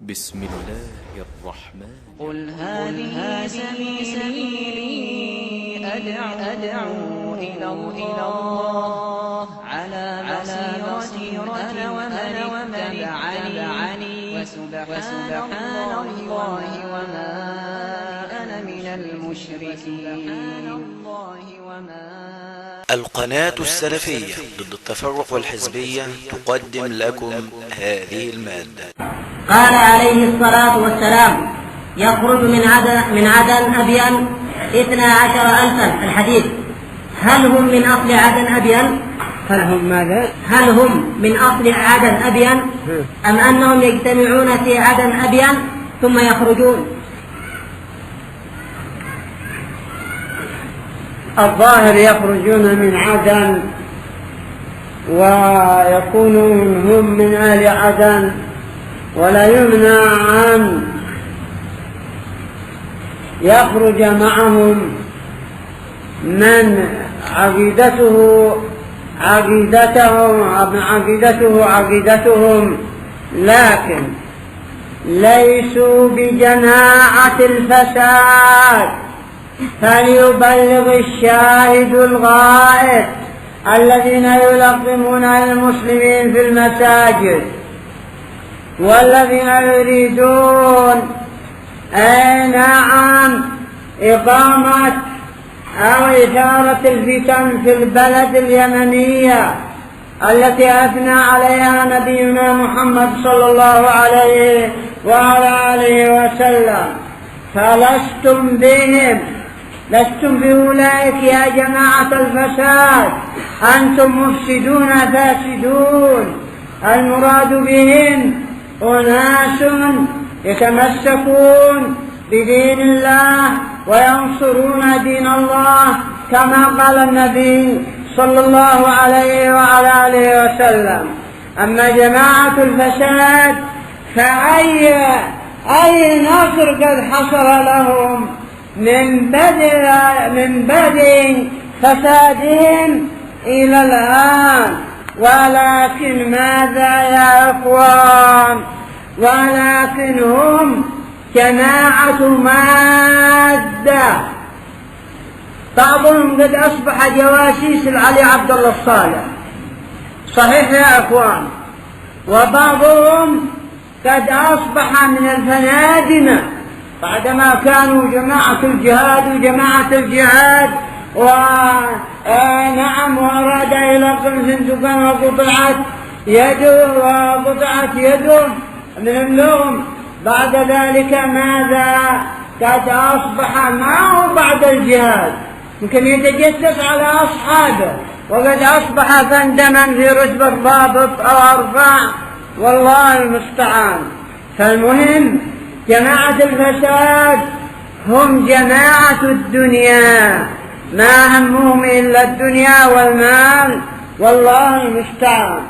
بسم الله الرحمن قل هذه سبيلي أدعو إلى الله على بصيرة أنا ومن اتبعني وسبحان الله وما أنا من المشركين. القناة السلفية ضد التفرق والحزبية تقدم لكم هذه المادة. قال عليه الصلاة والسلام: يخرج من عدن أبين 12,000. الحديث: هل هم من أصل عدن أبين؟ هل هم ماذا؟ هل هم من أصل عدن أبين أم أنهم يجتمعون في عدن أبين ثم يخرجون؟ الظاهر يخرجون من عدن ويكونون هم من أهل عدن، ولا يمنع أن يخرج معهم من عقيدتهم، لكن ليسوا بجماعة الفساد. فليبلغ الشاهد الغائب الذين يلقمون المسلمين في المساجد والذين يريدون إقامة أو إثارة الفتن في البلد اليمنية التي أثنى عليها نبينا محمد صلى الله عليه وعلى آله وسلم. فلستم بهم، لستم بأولئك يا جماعة الفساد، أنتم مفسدون فاسدون. المراد بهم أناس يتمسكون بدين الله وينصرون دين الله كما قال النبي صلى الله عليه وعلى آله وسلم. أما جماعة الفساد فأي نصر قد حصل لهم من بدء فسادهم إلى الآن. ولكن ماذا يا إخوان؟ ولكن هم جماعة مادة. بعضهم قد أصبح جواسيس العلي عبد الله الصالح، صحيح يا إخوان، وبعضهم قد أصبح من الفنادنة بعدما كانوا جماعة الجهاد ونعم وأراد إلى زندقا وقطعت يده من اللوم. بعد ذلك ماذا؟ قد أصبح معه بعد الجهاد يمكن يتجسس على أصحابه، وقد أصبح فندما في رتبة ضابط أو أرفع، والله المستعان. فالمهم جماعة الفساد هم جماعة الدنيا، ما همهم إلا الدنيا والمال، والله المستعان.